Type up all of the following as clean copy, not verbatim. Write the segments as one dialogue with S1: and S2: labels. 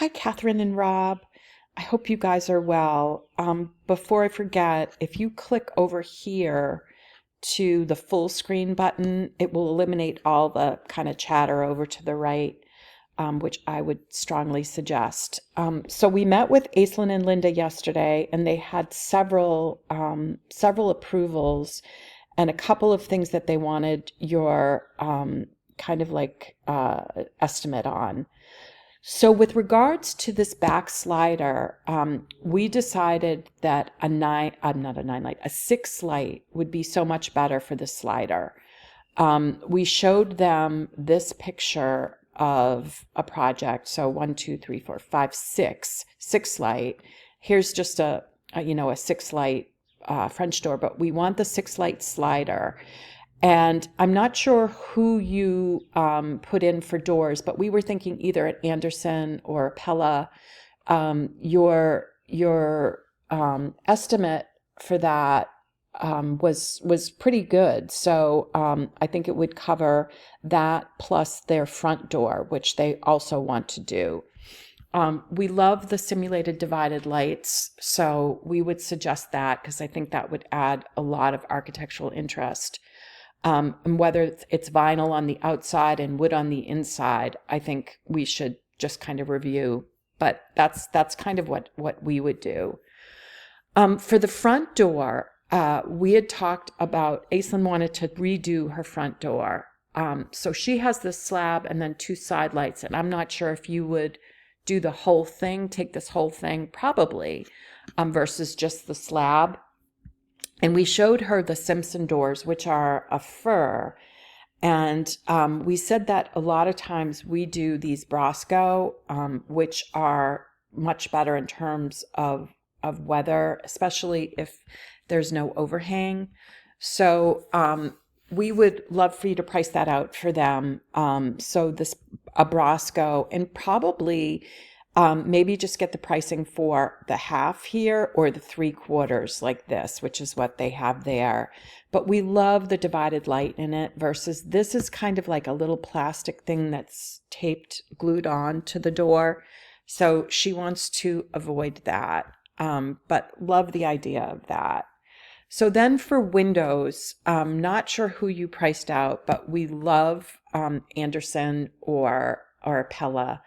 S1: Hi, Catherine and Rob. I hope you guys are well. Before I forget, if you click over here to the full screen button, it will eliminate all the kind of chatter over to the right, which I would strongly suggest. So we met with Aislynn and Linda yesterday, and they had several approvals and a couple of things that they wanted your kind of like estimate on. So with regards to this back slider, we decided that not a 9 light, a 6 light would be so much better for the slider. We showed them this picture of a project. So 1, 2, 3, 4, 5, 6 light. Here's just a 6 light French door, but we want the 6 light slider. And I'm not sure who you put in for doors, but we were thinking either at Anderson or Pella. Your estimate for that was pretty good. So I think it would cover that plus their front door, which they also want to do. We love the simulated divided lights, so we would suggest that because I think that would add a lot of architectural interest. And whether it's vinyl on the outside and wood on the inside, I think we should just kind of review. But that's kind of what we would do. For the front door, we had talked about Aislinn wanted to redo her front door. So she has this slab and then 2 side lights, and I'm not sure if you would do the whole thing, take this whole thing, probably, versus just the slab. And we showed her the Simpson doors, which are a fir. And we said that a lot of times we do these Brosco, which are much better in terms of weather, especially if there's no overhang. So we would love for you to price that out for them. So a Brosco, and probably maybe just get the pricing for the half here or the 3/4 like this, which is what they have there. But we love the divided light in it versus this is kind of like a little plastic thing that's glued on to the door. So she wants to avoid that, but love the idea of that. So then for windows, not sure who you priced out, but we love Anderson or Pella.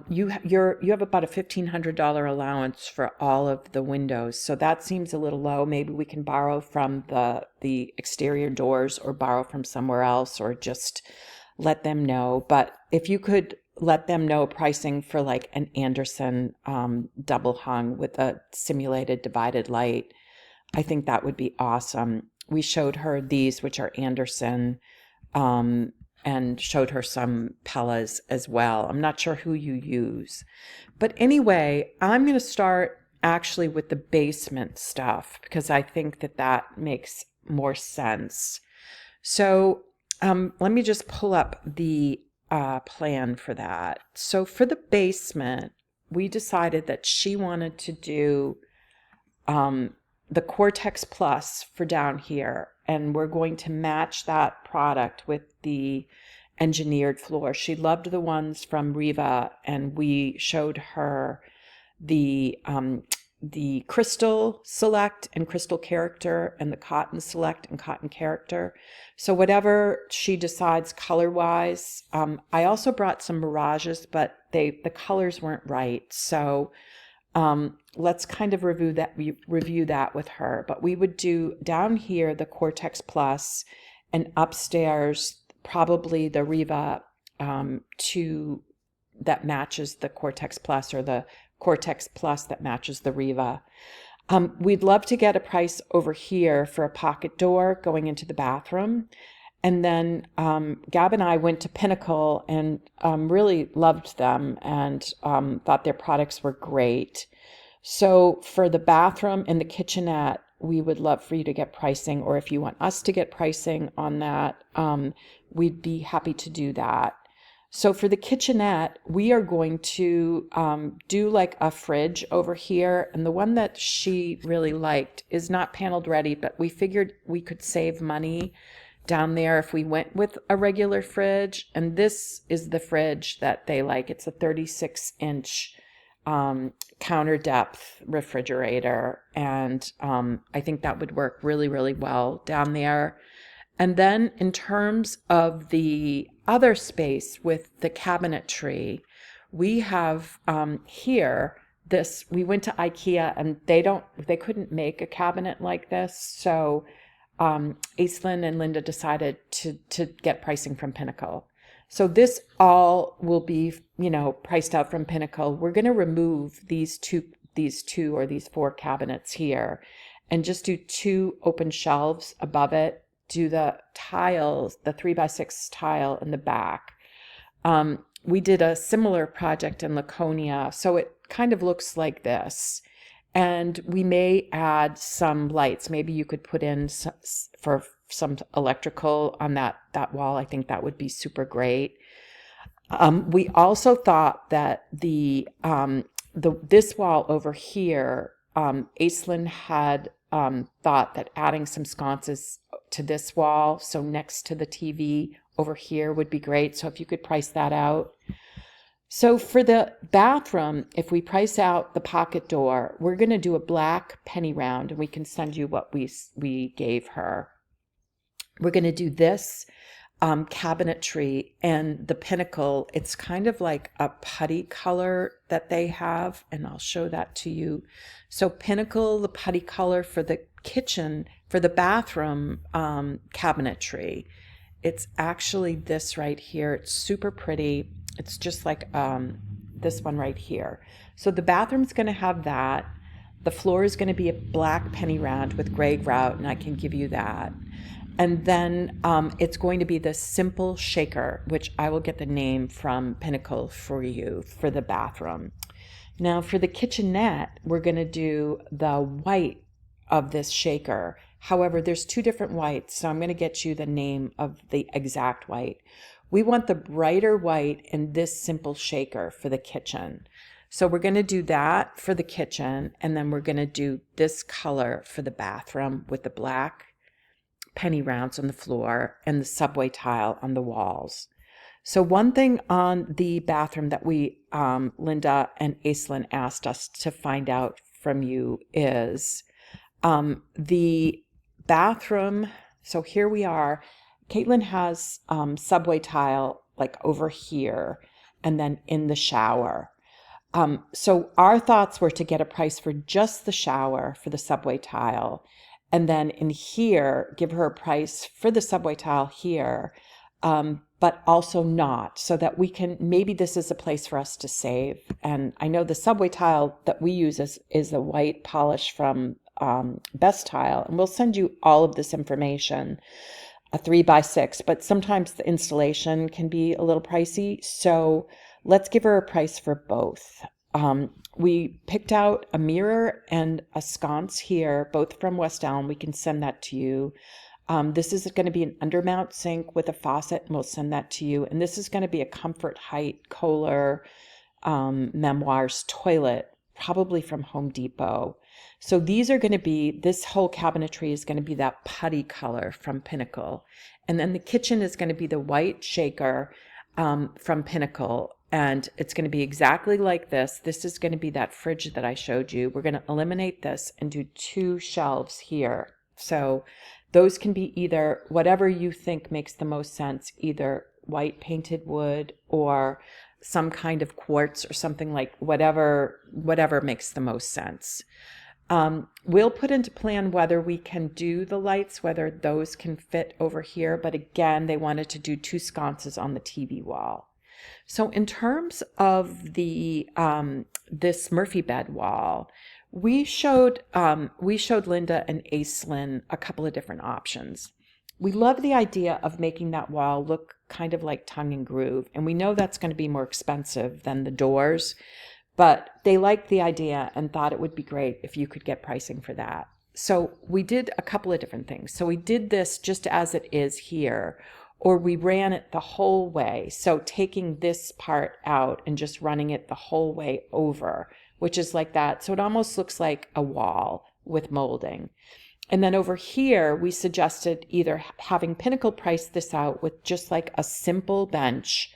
S1: You have about a $1,500 allowance for all of the windows, so that seems a little low. Maybe we can borrow from the exterior doors or borrow from somewhere else or just let them know. But if you could let them know pricing for like an Anderson double hung with a simulated divided light, I think that would be awesome. We showed her these, which are Anderson, and showed her some Pellas as well. I'm not sure who you use. But anyway, I'm going to start actually with the basement stuff because I think that makes more sense. So let me just pull up the plan for that. So for the basement, we decided that she wanted to do the Cortex Plus for down here, and we're going to match that product with the engineered floor. She loved the ones from Riva, and we showed her the Crystal Select and Crystal Character and the Cotton Select and Cotton Character. So whatever she decides color-wise. I also brought some Mirages, but the colors weren't right. So let's kind of review that with her. But we would do down here the Cortex Plus, and upstairs probably the Riva that matches the Cortex Plus, or the Cortex Plus that matches the Riva. We'd love to get a price over here for a pocket door going into the bathroom. And then Gab and I went to Pinnacle and really loved them and thought their products were great. So for the bathroom and the kitchenette, we would love for you to get pricing, or if you want us to get pricing on that, we'd be happy to do that. So for the kitchenette, we are going to do like a fridge over here. And the one that she really liked is not paneled ready, but we figured we could save money down there if we went with a regular fridge. And this is the fridge that they like. It's a 36-inch counter depth refrigerator. And I think that would work really, really well down there. And then in terms of the other space with the cabinetry, we have here this, we went to IKEA and they couldn't make a cabinet like this. So Aislynn and Linda decided to get pricing from Pinnacle. So this all will be, priced out from Pinnacle. We're going to remove these two or these four cabinets here and just do two open shelves above it. Do the tiles, the 3x6 tile in the back. We did a similar project in Laconia, so it kind of looks like this. And we may add some lights. Maybe you could put in for some electrical on that wall. I think that would be super great. We also thought that this wall over here, Aislynn had thought that adding some sconces to this wall, so next to the TV over here, would be great. So if you could price that out. So for the bathroom, if we price out the pocket door, we're going to do a black penny round, and we can send you what we gave her. We're going to do this cabinetry and the Pinnacle. It's kind of like a putty color that they have, and I'll show that to you. So Pinnacle, the putty color for the kitchen, for the bathroom cabinetry. It's actually this right here. It's super pretty. It's just like this one right here. So the bathroom's going to have that. The floor is going to be a black penny round with gray grout, and I can give you that. And then it's going to be the simple shaker, which I will get the name from Pinnacle for you for the bathroom. Now for the kitchenette, we're going to do the white of this shaker. However, there's two different whites, so I'm going to get you the name of the exact white. We want the brighter white in this simple shaker for the kitchen. So we're going to do that for the kitchen, and then we're going to do this color for the bathroom with the black penny rounds on the floor and the subway tile on the walls. So one thing on the bathroom that we, Linda and Aislynn asked us to find out from you is the bathroom. So here we are. Caitlin has subway tile like over here and then in the shower. So our thoughts were to get a price for just the shower for the subway tile, and then in here give her a price for the subway tile here, but also not, so that we can, maybe this is a place for us to save. And I know the subway tile that we use is the white polish from Best Tile, and we'll send you all of this information. A 3x6, but sometimes the installation can be a little pricey. So let's give her a price for both. We picked out a mirror and a sconce here, both from West Elm. We can send that to you. This is going to be an undermount sink with a faucet, and we'll send that to you. And this is going to be a Comfort Height Kohler Memoirs toilet, probably from Home Depot. So these are going to be, this whole cabinetry is going to be that putty color from Pinnacle. And then the kitchen is going to be the white shaker from Pinnacle. And it's going to be exactly like this. This is going to be that fridge that I showed you. We're going to eliminate this and do two shelves here. So those can be either whatever you think makes the most sense, either white painted wood or some kind of quartz or something, like whatever makes the most sense. We'll put into plan whether we can do the lights, whether those can fit over here. But again, they wanted to do two sconces on the TV wall. So in terms of the this Murphy bed wall, we showed Linda and Aislynn a couple of different options. We love the idea of making that wall look kind of like tongue and groove, and we know that's going to be more expensive than the doors, but they liked the idea and thought it would be great if you could get pricing for that. So we did a couple of different things. So we did this just as it is here, or we ran it the whole way. So taking this part out and just running it the whole way over, which is like that. So it almost looks like a wall with molding. And then over here, we suggested either having Pinnacle price this out with just like a simple bench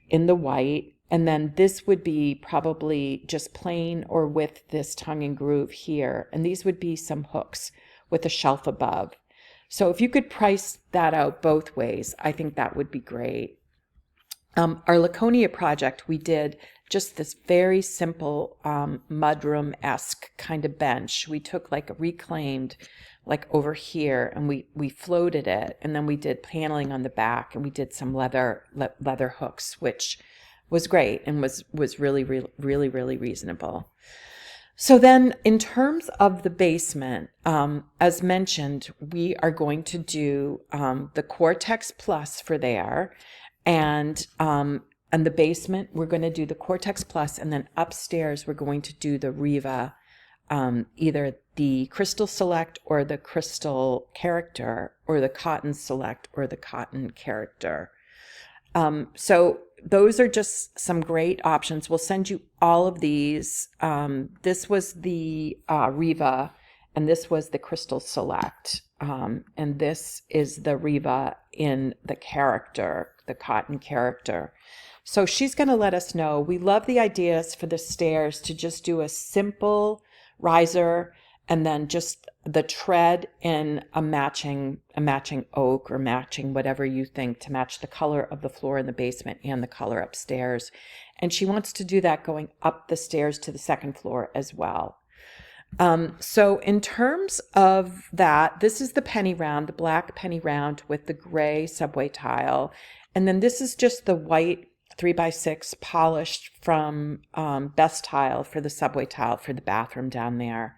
S1: in the white, and then this would be probably just plain or with this tongue and groove here. And these would be some hooks with a shelf above. So if you could price that out both ways, I think that would be great. Our Laconia project, we did just this very simple mudroom-esque kind of bench. We took like a reclaimed, like over here, and we floated it, and then we did paneling on the back, and we did some leather hooks, which was great and was really reasonable. So then in terms of the basement, as mentioned, we are going to do the Cortex Plus for there. And the basement, we're going to do the Cortex Plus, and then upstairs, we're going to do the Riva, either the Crystal Select or the Crystal Character, or the Cotton Select or the Cotton Character. So those are just some great options. We'll send you all of these. This was the Riva, and this was the Crystal Select. And this is the Riva in the character, the Cotton Character. So she's going to let us know. We love the ideas for the stairs to just do a simple riser and then just the tread in a matching oak or matching whatever you think to match the color of the floor in the basement and the color upstairs. And she wants to do that going up the stairs to the second floor as well. So in terms of that, this is the penny round, the black penny round with the gray subway tile. And then this is just the white 3x6 polished from Best Tile for the subway tile for the bathroom down there.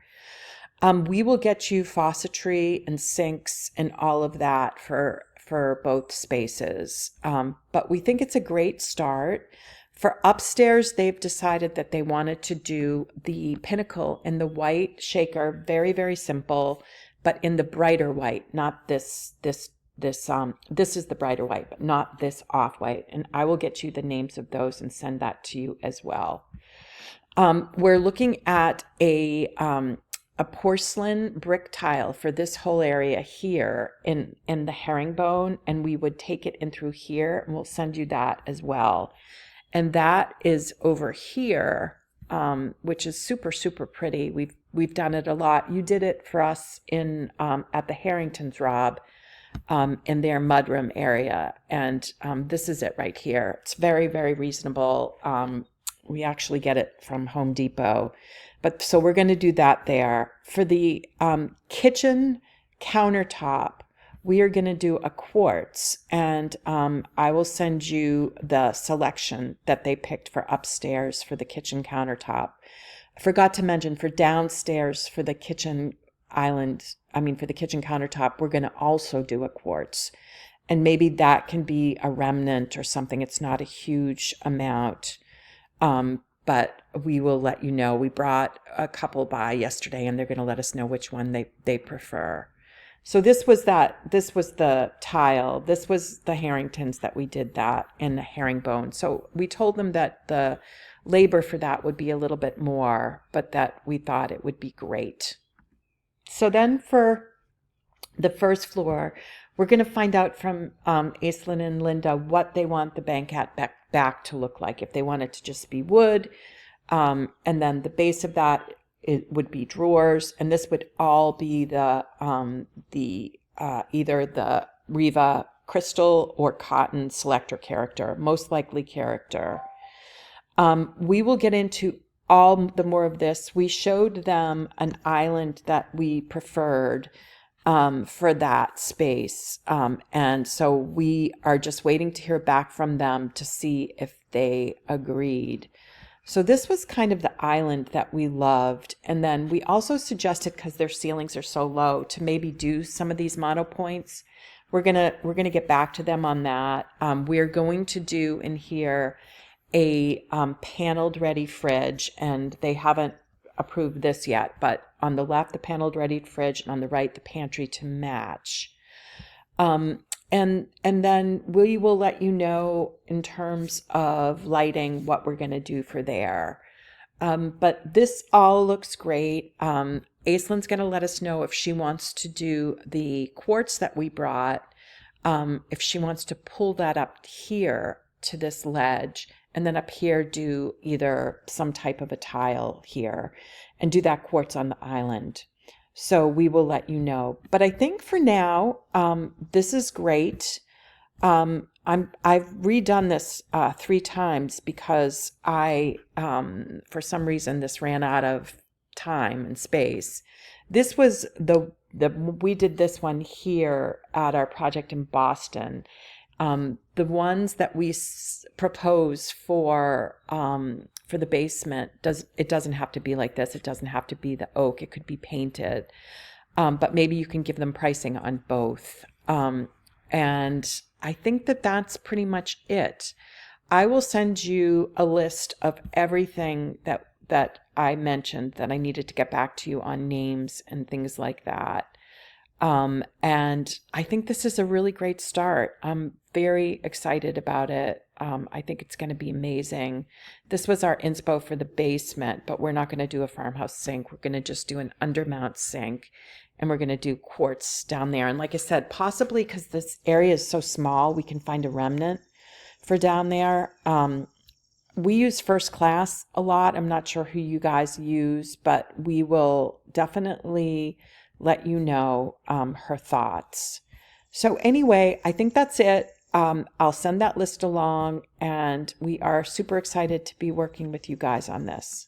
S1: We will get you faucetry and sinks and all of that for both spaces. But we think it's a great start. For upstairs, they've decided that they wanted to do the Pinnacle in the white shaker, very, very simple, but in the brighter white, not this is the brighter white, but not this off-white. And I will get you the names of those and send that to you as well. We're looking at a porcelain brick tile for this whole area here in the herringbone, and we would take it in through here, and we'll send you that as well. And that is over here, which is super, super pretty. We've done it a lot. You did it for us in at the Harringtons, Rob, in their mudroom area. And this is it right here. It's very, very reasonable. We actually get it from Home Depot. But so we're going to do that there. For the kitchen countertop, we are going to do a quartz, and I will send you the selection that they picked for upstairs for the kitchen countertop. I forgot to mention for downstairs for the kitchen for the kitchen countertop, we're going to also do a quartz. And maybe that can be a remnant or something. It's not a huge amount, but we will let you know. We brought a couple by yesterday, and they're going to let us know which one they prefer. So this was the tile. This was the Harringtons that we did that in the herringbone. So we told them that the labor for that would be a little bit more, but that we thought it would be great. So then for the first floor, we're going to find out from Aislynn and Linda what they want the banquette back to look like. If they want it to just be wood, and then the base of that, it would be drawers, and this would all be the either the Riva Crystal or Cotton Selector Character, most likely Character. We will get into all the more of this. We showed them an island that we preferred for that space, and so we are just waiting to hear back from them to see if they agreed. So this was kind of the island that we loved. And then we also suggested, because their ceilings are so low, to maybe do some of these monopoints. We're gonna get back to them on that. We're going to do in here a paneled ready fridge, and they haven't approved this yet, but on the left, the paneled ready fridge, and on the right, the pantry to match. And then we will let you know in terms of lighting what we're going to do for there. But this all looks great. Aislinn's going to let us know if she wants to do the quartz that we brought, if she wants to pull that up here to this ledge, and then up here do either some type of a tile here and do that quartz on the island. So we will let you know. But I think for now, this is great. I've redone this 3 times because for some reason this ran out of time and space. This was we did this one here at our project in Boston. The ones that we propose for the basement doesn't have to be like this. It doesn't have to be the oak. It could be painted. But maybe you can give them pricing on both. And I think that that's pretty much it. I will send you a list of everything that I mentioned that I needed to get back to you on names and things like that. And I think this is a really great start. I'm very excited about it. I think it's going to be amazing. This was our inspo for the basement, but we're not going to do a farmhouse sink. We're going to just do an undermount sink, and we're going to do quartz down there. And like I said, possibly because this area is so small, we can find a remnant for down there. We use First Class a lot. I'm not sure who you guys use, but we will definitely let you know her thoughts. So anyway, I think that's it. I'll send that list along, and we are super excited to be working with you guys on this.